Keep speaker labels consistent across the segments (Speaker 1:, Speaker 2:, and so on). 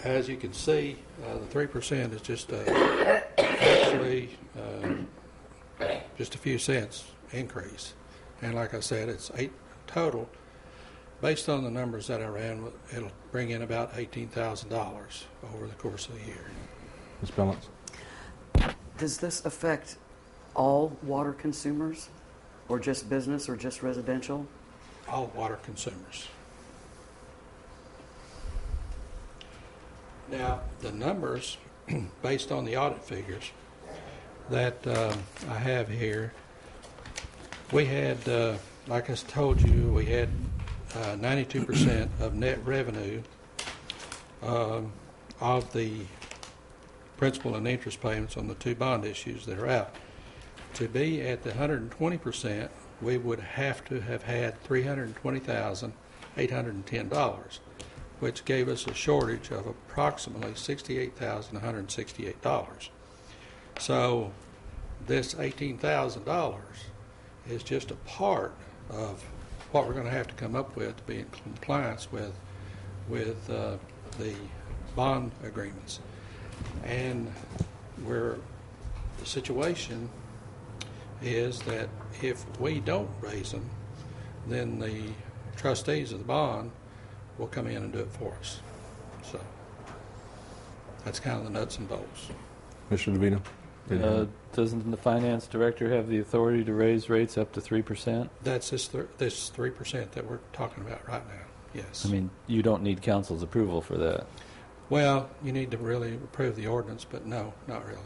Speaker 1: as you can see, the 3% is just actually just a few cents increase. And like I said, it's 8 total. Based on the numbers that I ran, it'll bring in about $18,000 over the course of the year.
Speaker 2: Ms. Balance.
Speaker 3: Does this affect all water consumers, or just business, or just residential?
Speaker 1: All water consumers. Now, the numbers, based on the audit figures that I have here, we had, like I told you, we had 92% of net revenue of the principal and interest payments on the 2 bond issues that are out. To be at the 120%, we would have to have had $320,810, which gave us a shortage of approximately $68,168. So this $18,000 is just a part of what we're going to have to come up with to be in compliance with the bond agreements. And where the situation is that if we don't raise them, then the trustees of the bond will come in and do it for us. So that's kind of the nuts and bolts.
Speaker 2: Mr. DeVito.
Speaker 4: Doesn't the finance director have the authority to raise rates up to 3%?
Speaker 1: That's this 3% that we're talking about right now, yes.
Speaker 4: I mean, you don't need council's approval for that.
Speaker 1: Well, you need to really approve the ordinance, but no, not really.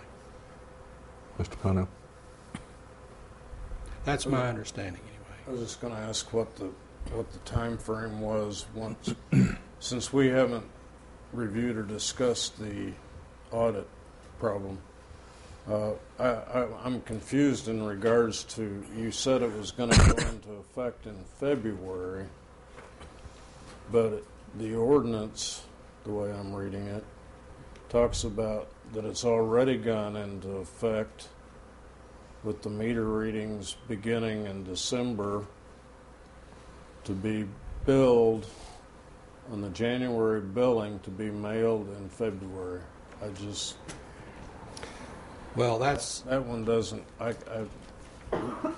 Speaker 2: Mr. Pano.
Speaker 1: That's my understanding anyway.
Speaker 5: I was just going to ask what the time frame was once, since we haven't reviewed or discussed the audit problem. I'm confused in regards to, you said it was going to go into effect in February, but the ordinance, the way I'm reading it, talks about that it's already gone into effect with the meter readings beginning in December to be billed on the January billing to be mailed in February.
Speaker 1: Well, that's...
Speaker 5: That one doesn't... I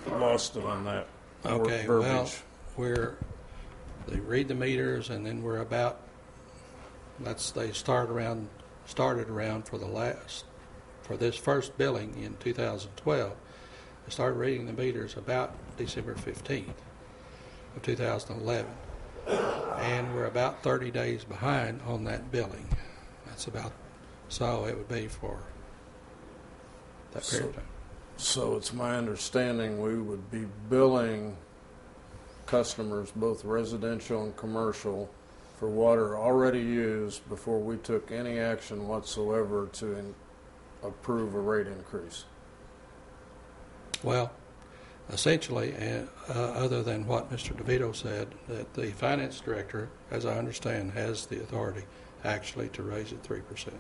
Speaker 5: lost it on that
Speaker 1: okay,
Speaker 5: verbiage.
Speaker 1: Well, they read the meters, and then we're about... They started around for this first billing in 2012. They started reading the meters about December 15th of 2011. And we're about 30 days behind on that billing. That's about... So it would be for that period of time.
Speaker 5: So it's my understanding we would be billing customers, both residential and commercial, for water already used before we took any action whatsoever to approve a rate increase.
Speaker 1: Well, essentially, other than what Mr. DeVito said, that the finance director, as I understand, has the authority actually to raise it 3%.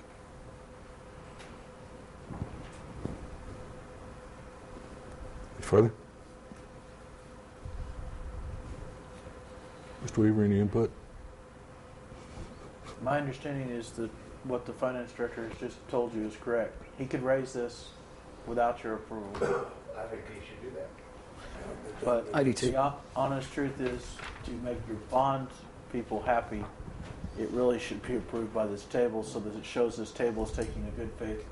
Speaker 2: Further? Mr. Weaver, any input?
Speaker 6: My understanding is that what the finance director has just told you is correct. He could raise this without your approval.
Speaker 7: I think he should do that.
Speaker 6: But
Speaker 3: I do too.
Speaker 6: the honest truth is, to make your bond people happy, it really should be approved by this table so that it shows this table is taking a good faith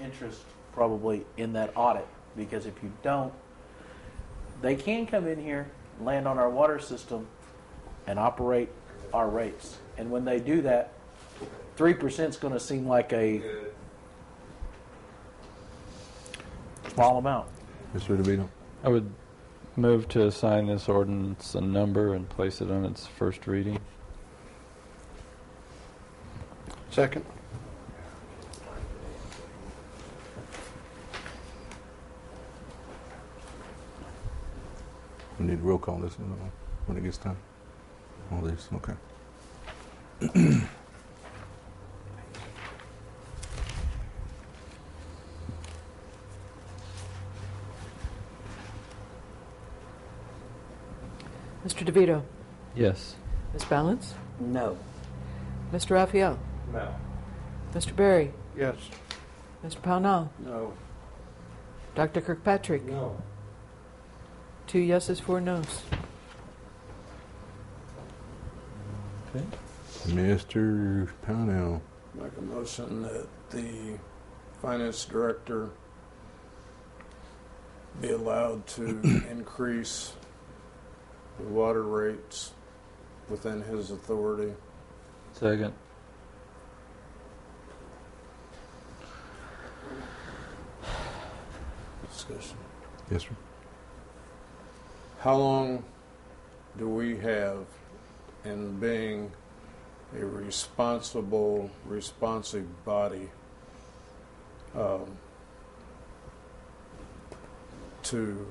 Speaker 6: interest probably in that audit. Because if you don't, they can come in here, land on our water system, and operate our rates. And when they do that, 3% is going to seem like a small amount.
Speaker 2: Mr. DeVito.
Speaker 4: I would move to assign this ordinance a number and place it on its first reading.
Speaker 1: Second.
Speaker 2: We need a roll call this when it gets time. All these, okay.
Speaker 8: Mr. DeVito.
Speaker 4: Yes.
Speaker 8: Ms. Balance.
Speaker 3: No.
Speaker 8: Mr. Raphael?
Speaker 7: No.
Speaker 8: Mr. Berry?
Speaker 1: Yes.
Speaker 8: Mr. Pownell?
Speaker 5: No.
Speaker 8: Dr. Kirkpatrick?
Speaker 7: No.
Speaker 8: 2 yeses, 4 nos.
Speaker 4: Okay.
Speaker 2: Mr. Pownell.
Speaker 5: Make a motion that the finance director be allowed to increase the water rates within his authority.
Speaker 4: Second.
Speaker 5: Discussion.
Speaker 2: Yes, sir.
Speaker 5: How long do we have in being a responsive body to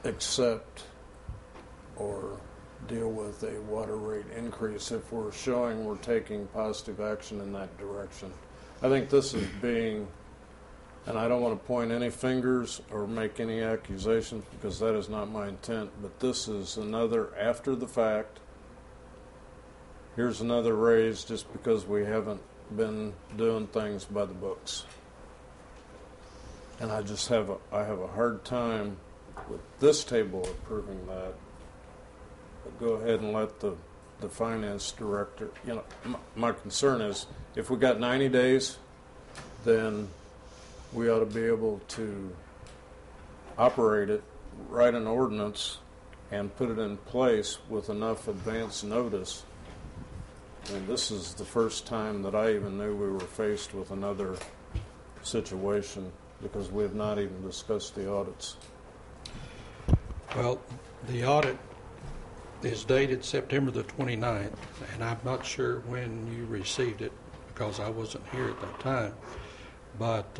Speaker 5: accept or deal with a water rate increase if we're showing we're taking positive action in that direction? I think this is being, and I don't want to point any fingers or make any accusations because that is not my intent, but this is another after the fact. Here's another raise just because we haven't been doing things by the books. And I just have a hard time with this table approving that. But go ahead and let the finance director, my concern is if we got 90 days, then we ought to be able to operate it, write an ordinance, and put it in place with enough advance notice. And this is the first time that I even knew we were faced with another situation because we have not even discussed the audits.
Speaker 1: Well, the audit is dated September the 29th, and I'm not sure when you received it because I wasn't here at that time. But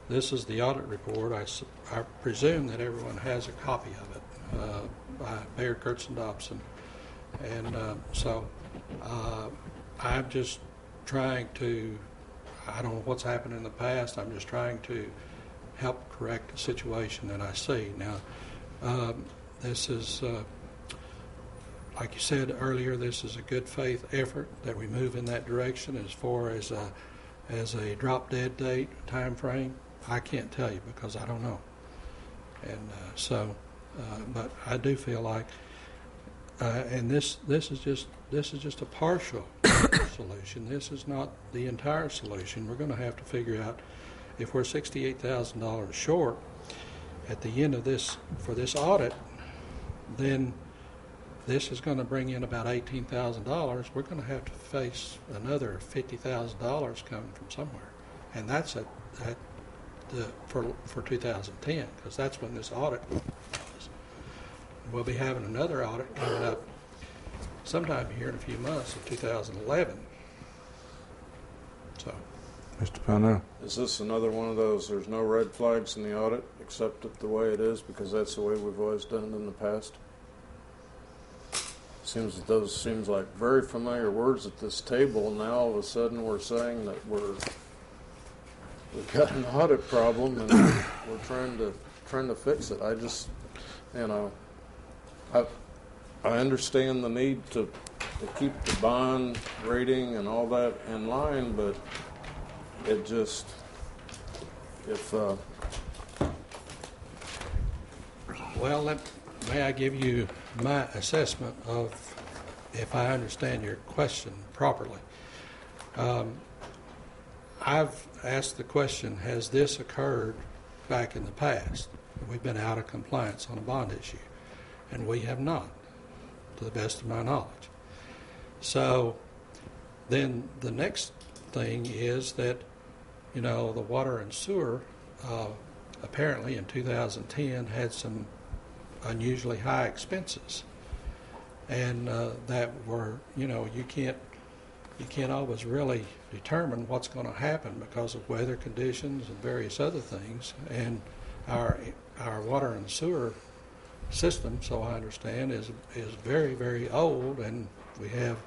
Speaker 1: this is the audit report. I presume that everyone has a copy of it by Mayor Dobson. And so I'm just trying to, I don't know what's happened in the past. I'm just trying to help correct the situation that I see. Now, this is, like you said earlier, this is a good faith effort that we move in that direction. As far as a drop dead date time frame, I can't tell you because I don't know. And but I do feel like, and this is just a partial solution. This is not the entire solution. We're going to have to figure out if we're $68,000 short at the end of this for this audit, then this is going to bring in about $18,000. We're going to have to face another $50,000 coming from somewhere, and that's for 2010 because that's when this audit was. We'll be having another audit coming up sometime here in a few months of 2011. So,
Speaker 2: Mr. Pownell.
Speaker 5: Is this another one of those, there's no red flags in the audit, accept it the way it is because that's the way we've always done it in the past? Those seems like very familiar words at this table. Now all of a sudden we're saying that we've got an audit problem and we're trying to fix it. I just, I understand the need to keep the bond rating and all that in line, but it just,
Speaker 1: well, may I give you my assessment of if I understand your question properly? I've asked the question, has this occurred back in the past? We've been out of compliance on a bond issue, and we have not, to the best of my knowledge. So then the next thing is that, the water and sewer apparently in 2010 had some unusually high expenses, and that were, you can't always really determine what's going to happen because of weather conditions and various other things. And our water and sewer system, so I understand, is very, very old, and we have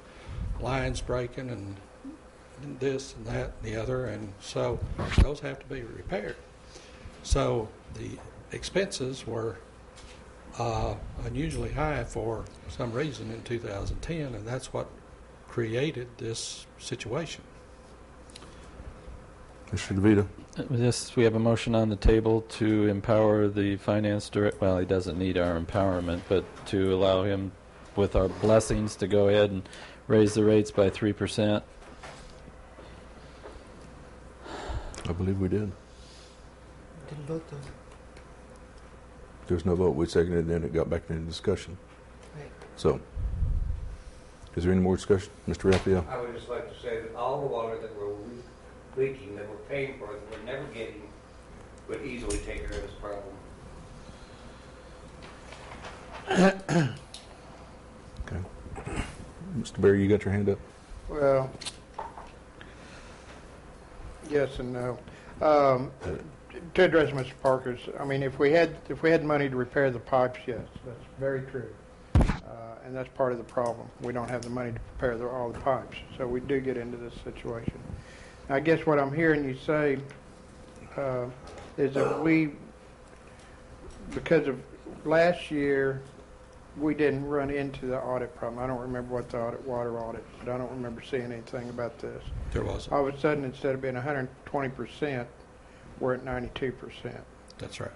Speaker 1: lines breaking and this and that and the other, and so those have to be repaired. So the expenses were unusually high for some reason in 2010, and that's what created this situation.
Speaker 2: Mr. DeVito.
Speaker 4: Yes, we have a motion on the table to empower the finance director. Well, he doesn't need our empowerment, but to allow him, with our blessings, to go ahead and raise the rates by 3%.
Speaker 2: I believe we did.
Speaker 8: Didn't vote though.
Speaker 2: There's no vote. We seconded it, and it got back into discussion.
Speaker 8: Right.
Speaker 2: So, is there any more discussion? Mr. Raphael?
Speaker 7: I would just like to say that all the water that we're leaking, that we're paying for, that we're never getting, would easily take care of this problem.
Speaker 2: Okay. Mr. Berry, you got your hand up?
Speaker 9: Well, yes and no. To address Mr. Parker's, I mean, if we had money to repair the pipes, yes, that's very true, and that's part of the problem. We don't have the money to repair all the pipes, so we do get into this situation. I guess what I'm hearing you say is that because of last year, we didn't run into the audit problem. I don't remember what the water audit, but I don't remember seeing anything about this.
Speaker 1: There wasn't.
Speaker 9: All of a sudden, instead of being 120%, we're at 92%.
Speaker 1: That's right.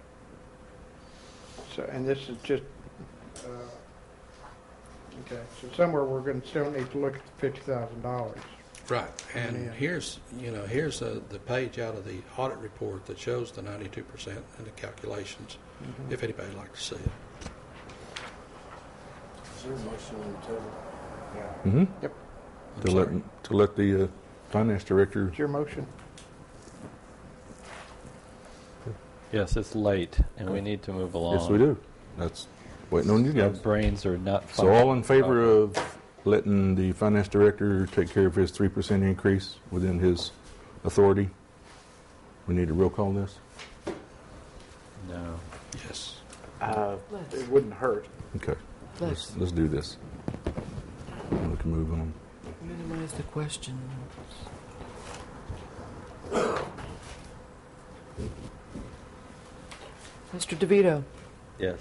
Speaker 9: So, and this is just, okay, so somewhere we're going to still need to look at the $50,000.
Speaker 1: Right, and here's the page out of the audit report that shows the 92% and the calculations, if anybody'd like to see it.
Speaker 5: Is there a motion on the table?
Speaker 2: Mm-hmm.
Speaker 9: Yep.
Speaker 2: To let the finance director.
Speaker 9: It's your motion.
Speaker 4: Yes, it's late, and we need to move along.
Speaker 2: Yes, we do. That's waiting on you
Speaker 4: Our
Speaker 2: guys.
Speaker 4: brains are not
Speaker 2: So all in favor of letting the finance director take care of his 3% increase within his authority? We need to roll call this?
Speaker 4: No.
Speaker 1: Yes.
Speaker 6: It wouldn't hurt.
Speaker 2: Okay.
Speaker 8: Let's
Speaker 2: Let's do this. We can move on.
Speaker 8: minimize the question. Mr. DeVito,
Speaker 4: Yes.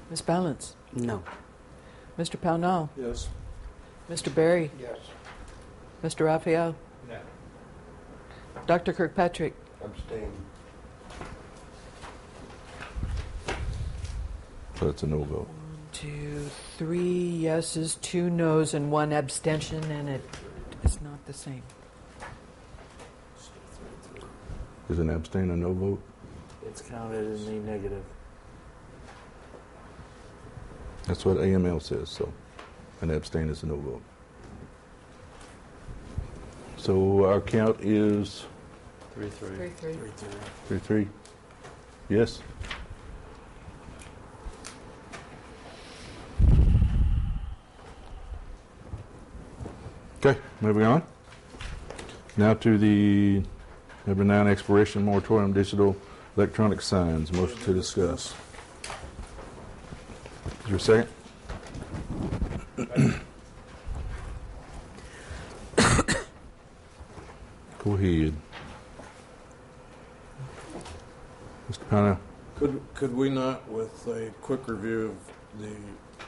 Speaker 8: Ms. Balance,
Speaker 3: No.
Speaker 8: Mr. Pownall,
Speaker 5: Yes.
Speaker 8: Mr. Berry,
Speaker 9: Yes.
Speaker 8: Mr. Raphael,
Speaker 7: No.
Speaker 8: Dr. Kirkpatrick,
Speaker 7: Abstain.
Speaker 2: So it's a no vote.
Speaker 8: 1, 2, 3 yeses, 2 noes, and 1 abstention, and it is not the same.
Speaker 2: Is an abstain a no vote?
Speaker 6: It's counted in the negative.
Speaker 2: That's what AML says, so an abstain is a no vote. So our count is
Speaker 4: 3-3.
Speaker 8: 3-3.
Speaker 2: 3-3. Yes? Okay, moving on. Now to the number 9 expiration moratorium digital electronic signs. Motion to discuss. Is there a second? Go ahead. Mr. Pana.
Speaker 5: Could we not, with a quick review of the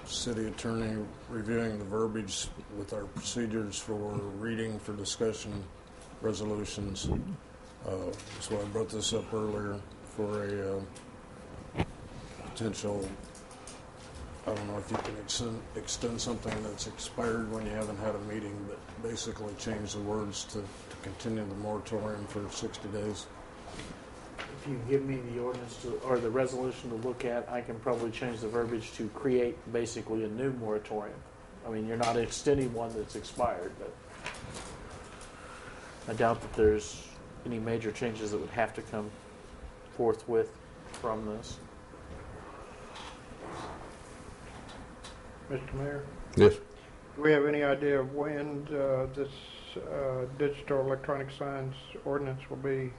Speaker 5: city attorney reviewing the verbiage with our procedures for reading, for discussion, resolutions, that's why I brought this up earlier, for a potential, I don't know if you can extend something that's expired when you haven't had a meeting, but basically change the words to continue the moratorium for 60 days.
Speaker 6: If you give me the ordinance or the resolution to look at, I can probably change the verbiage to create basically a new moratorium. I mean, you're not extending one that's expired, but I doubt that there's any major changes that would have to come forthwith from this.
Speaker 9: Mr. Mayor,
Speaker 2: Yes.
Speaker 9: do we have any idea of when this digital electronic signs ordinance will be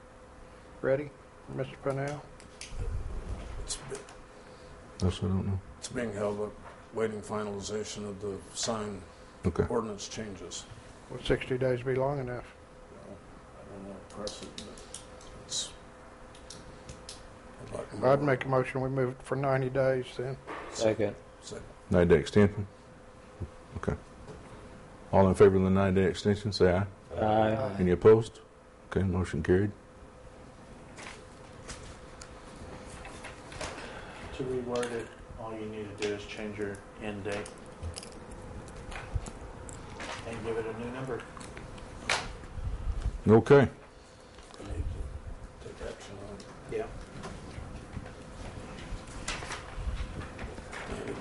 Speaker 9: ready? Mr. Pennell?
Speaker 2: That's what I don't know.
Speaker 5: It's being held up, waiting finalization of the sign
Speaker 2: Okay.
Speaker 5: ordinance changes.
Speaker 9: Will 60 days be long enough?
Speaker 5: I don't know, press it, but it's.
Speaker 9: I'd make a motion we move it for 90 days then.
Speaker 4: Second.
Speaker 2: 9-day extension? Okay. All in favor of the 90-day extension, say aye.
Speaker 4: Aye.
Speaker 2: Any opposed? Okay, motion carried.
Speaker 6: To reword it, all you need to do is change your end date and give it a new number.
Speaker 2: Okay.
Speaker 5: I need to take action on it.
Speaker 6: Yeah.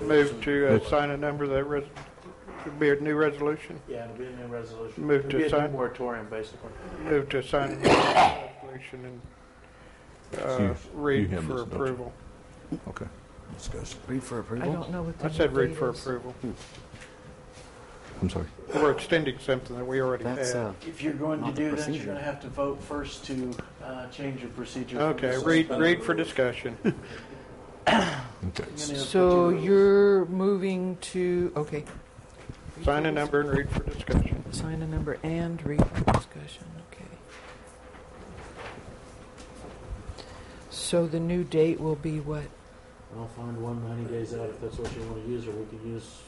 Speaker 9: Move to sign a number that would be a new resolution.
Speaker 6: Yeah, it'll be a new resolution.
Speaker 9: Move
Speaker 6: It'll
Speaker 9: to
Speaker 6: be a new
Speaker 9: sign.
Speaker 6: moratorium, basically.
Speaker 9: Move to sign a new resolution and
Speaker 2: You
Speaker 9: read
Speaker 2: have
Speaker 9: for
Speaker 2: this, don't you?
Speaker 9: approval.
Speaker 2: Okay.
Speaker 5: Discussion.
Speaker 3: Read for
Speaker 8: I
Speaker 3: approval?
Speaker 8: don't know what the
Speaker 9: I said
Speaker 8: new
Speaker 9: read
Speaker 8: date
Speaker 9: for
Speaker 8: is.
Speaker 9: approval.
Speaker 2: I'm sorry.
Speaker 9: We're extending something that we already
Speaker 3: That's,
Speaker 9: had.
Speaker 6: If you're going to
Speaker 3: Not the
Speaker 6: do that,
Speaker 3: procedure.
Speaker 6: you're going to have to vote first to change your procedure. for
Speaker 9: Okay,
Speaker 6: the
Speaker 9: read
Speaker 6: suspended
Speaker 9: for
Speaker 6: rules.
Speaker 9: discussion.
Speaker 2: Okay.
Speaker 6: You're gonna have to
Speaker 8: So
Speaker 6: put your-
Speaker 8: you're moving to, okay.
Speaker 9: Sign a number and read for discussion.
Speaker 8: Sign a number and read for discussion, okay. So the new date will be what?
Speaker 10: I'll find one 90 days out if that's what you want to use, or we could use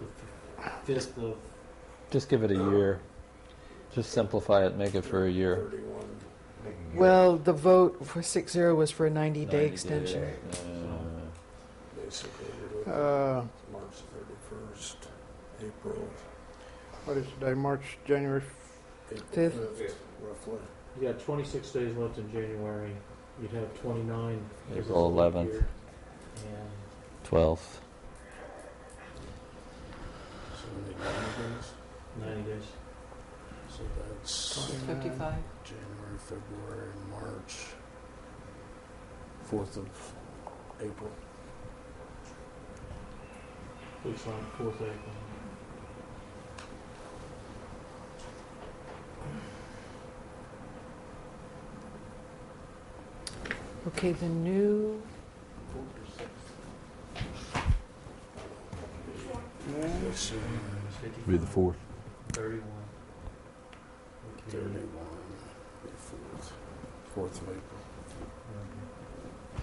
Speaker 10: the 5th of.
Speaker 4: Just give it a year. Just simplify it, make it for a year.
Speaker 5: 31.
Speaker 8: Well, the vote for 6-0 was for a 90-day
Speaker 4: 90
Speaker 8: extension.
Speaker 4: days.
Speaker 5: Basically, we're looking
Speaker 9: Uh,
Speaker 5: at March 31st, April
Speaker 9: What is today, March, January?
Speaker 8: Fifth.
Speaker 5: 5th, roughly.
Speaker 10: You got 26 days left in January. You'd have 29. because
Speaker 4: April
Speaker 10: it's a leap
Speaker 4: 11th.
Speaker 10: year. And
Speaker 4: 12th.
Speaker 5: So we need 90 days.
Speaker 10: 90 days.
Speaker 5: So that's
Speaker 8: 55.
Speaker 5: January, February, March, 4th of April.
Speaker 10: Looks like 4th April.
Speaker 8: Okay, the new,
Speaker 5: This
Speaker 2: Be the 4th.
Speaker 10: 31.
Speaker 5: 31, the 4th of April.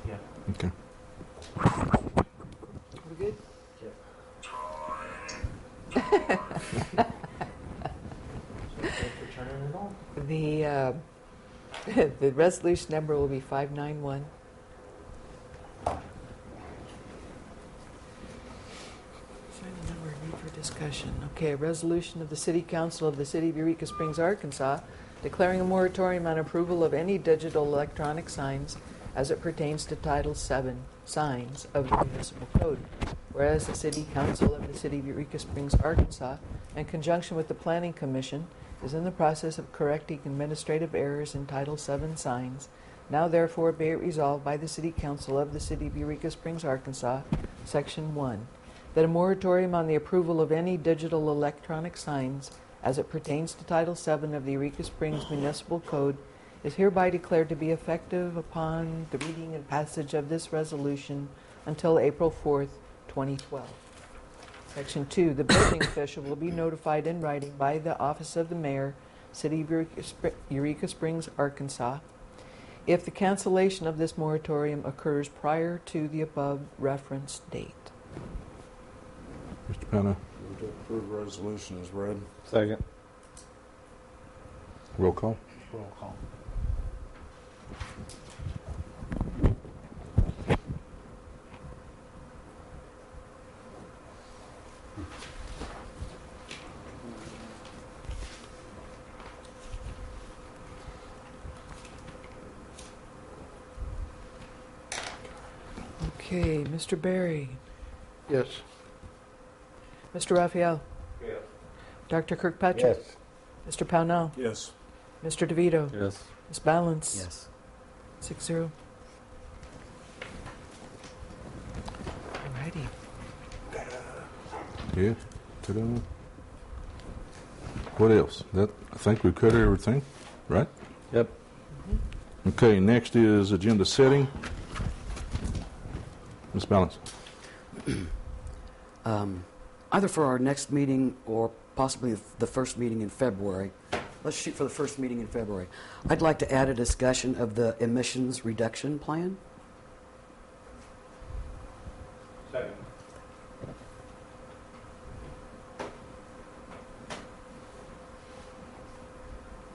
Speaker 10: Yeah.
Speaker 2: Okay.
Speaker 8: we good?
Speaker 10: So thanks for turning it on.
Speaker 8: The, the resolution number will be 591. Sign a number and read for discussion. Okay, a resolution of the City Council of the City of Eureka Springs, Arkansas, declaring a moratorium on approval of any digital electronic signs as it pertains to Title VII signs of the municipal code. Whereas the City Council of the City of Eureka Springs, Arkansas, in conjunction with the Planning Commission, is in the process of correcting administrative errors in Title VII signs. Now therefore be it resolved by the City Council of the City of Eureka Springs, Arkansas, Section 1, that a moratorium on the approval of any digital electronic signs as it pertains to Title VII of the Eureka Springs Municipal Code is hereby declared to be effective upon the reading and passage of this resolution until April 4th, 2012. Section 2, the building official will be notified in writing by the Office of the Mayor, City of Eureka Springs, Arkansas, if the cancellation of this moratorium occurs prior to the above referenced date.
Speaker 2: Mr. Penna,
Speaker 5: Move to approve resolution as read.
Speaker 4: Second.
Speaker 2: roll call.
Speaker 6: Roll call.
Speaker 8: Okay, Mr. Barry,
Speaker 9: Yes.
Speaker 8: Mr. Raphael,
Speaker 7: Yeah.
Speaker 8: Dr. Kirkpatrick, Mr. Pownell,
Speaker 5: Yes.
Speaker 8: Mr. DeVito,
Speaker 4: Yes.
Speaker 8: Ms. Balance.
Speaker 3: Yes.
Speaker 8: 6-0. Alrighty.
Speaker 2: Yeah. Ta-da. What else? That I think we've covered everything, right?
Speaker 4: Yep.
Speaker 2: Okay, next is agenda setting. Ms. Balance.
Speaker 3: Either for our next meeting or possibly the first meeting in February. Let's shoot for the first meeting in February. I'd like to add a discussion of the emissions reduction plan.
Speaker 7: Second.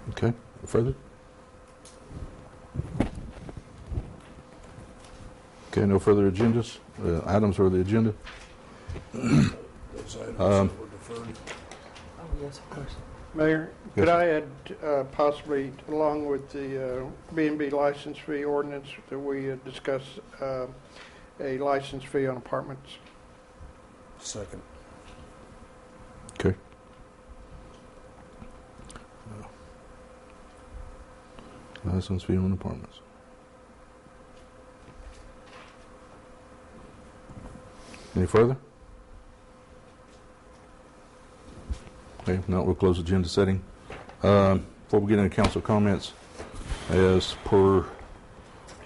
Speaker 2: Okay, further? Okay, no further agendas, items for the agenda?
Speaker 5: Those items that were deferred.
Speaker 8: Oh, yes, of course.
Speaker 9: Mayor,
Speaker 2: Yes,
Speaker 9: could
Speaker 2: sir.
Speaker 9: I add possibly, along with the B&B license fee ordinance, that we discuss a license fee on apartments?
Speaker 5: Second.
Speaker 2: Okay. License fee on apartments. Any further? Okay, if not, we'll close agenda setting. Before we get into council comments, as per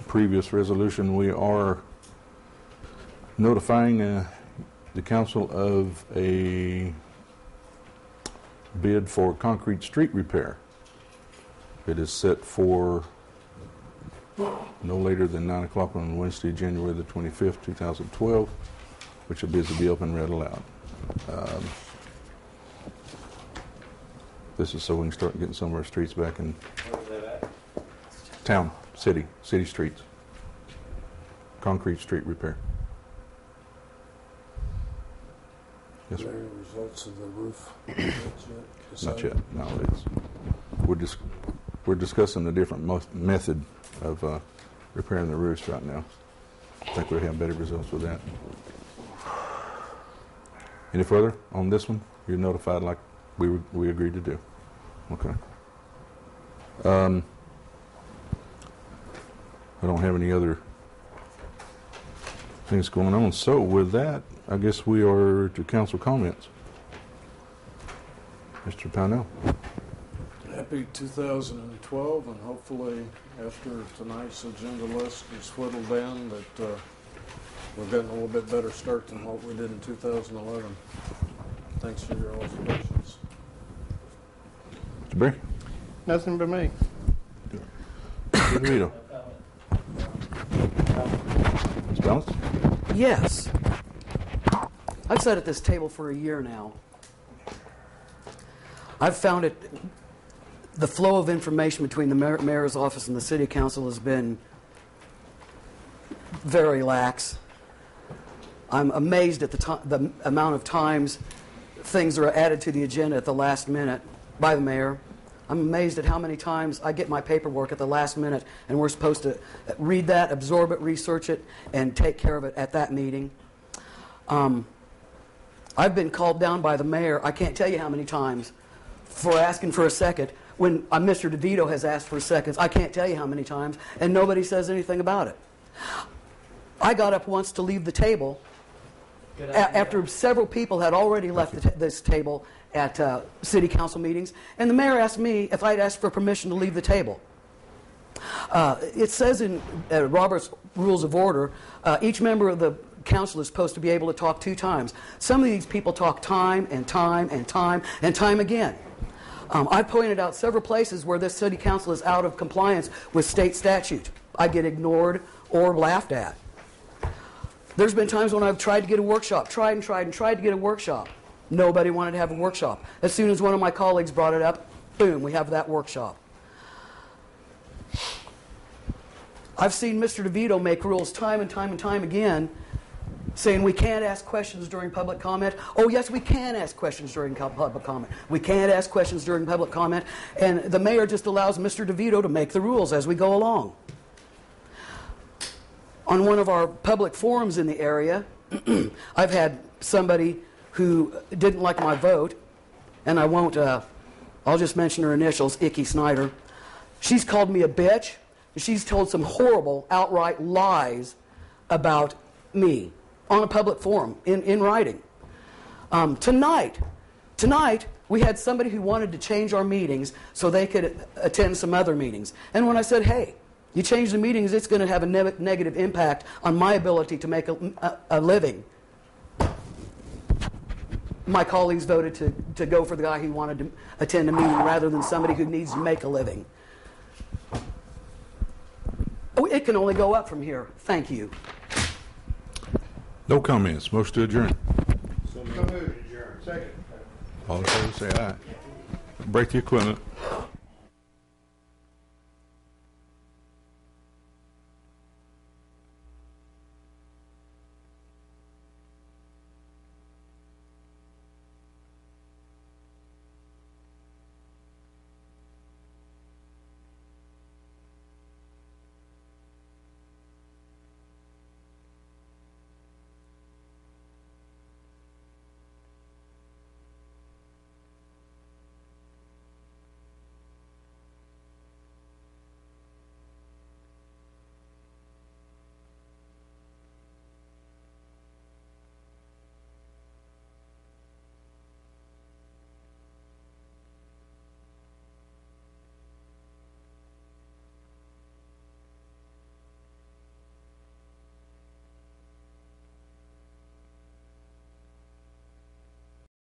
Speaker 2: previous resolution, we are notifying the council of a bid for concrete street repair. It is set for no later than 9 o'clock on Wednesday, January the 25th, 2012, which the bids will be open and read aloud. This is so we can start getting some of our streets back in town, city streets. Concrete street repair. Yes, sir.
Speaker 5: Are there any results of the roof?
Speaker 2: Not yet. No, we're discussing a different method of repairing the roofs right now. I think we'll have better results with that. Any further on this one? You're notified like we agreed to do. Okay. I don't have any other things going on. So with that, I guess we are to council comments. Mr. Pownell.
Speaker 5: Happy 2012, and hopefully after tonight's agenda list is whittled down that we're getting a little bit better start than what we did in 2011. Thanks for your all's patience.
Speaker 2: Mr. Berry.
Speaker 9: Nothing but me.
Speaker 2: Mr. DeVito. Ms. Balance.
Speaker 3: Yes. I've sat at this table for a year now. I've found it, the flow of information between the mayor's office and the city council has been very lax. I'm amazed at the amount of times things are added to the agenda at the last minute by the mayor. I'm amazed at how many times I get my paperwork at the last minute and we're supposed to read that, absorb it, research it, and take care of it at that meeting. I've been called down by the mayor, I can't tell you how many times, for asking for a second. When Mr. DeVito has asked for seconds, I can't tell you how many times, and nobody says anything about it. I got up once to leave the table after several people had already left this table at city council meetings, and the mayor asked me if I'd asked for permission to leave the table. It says in Robert's Rules of Order, each member of the council is supposed to be able to talk 2 times. Some of these people talk time and time and time and time again. I pointed out several places where this city council is out of compliance with state statute. I get ignored or laughed at. There's been times when I've tried to get a workshop, tried to get a workshop. Nobody wanted to have a workshop. As soon as one of my colleagues brought it up, boom, we have that workshop. I've seen Mr. DeVito make rules time and time and time again saying we can't ask questions during public comment. Oh, yes, we can ask questions during public comment. We can't ask questions during public comment. And the mayor just allows Mr. DeVito to make the rules as we go along. On one of our public forums in the area, I've had somebody who didn't like my vote, and I won't, I'll just mention her initials, Icky Snyder. She's called me a bitch. She's told some horrible, outright lies about me on a public forum, in writing. Tonight, we had somebody who wanted to change our meetings so they could attend some other meetings. And when I said, hey, you change the meetings, it's going to have a negative impact on my ability to make a living. My colleagues voted to go for the guy who wanted to attend a meeting rather than somebody who needs to make a living. Oh, it can only go up from here. Thank you.
Speaker 2: No comments. Motion to adjourn.
Speaker 9: So moved, adjourn. Second.
Speaker 2: All in favor say aye. Break the equipment.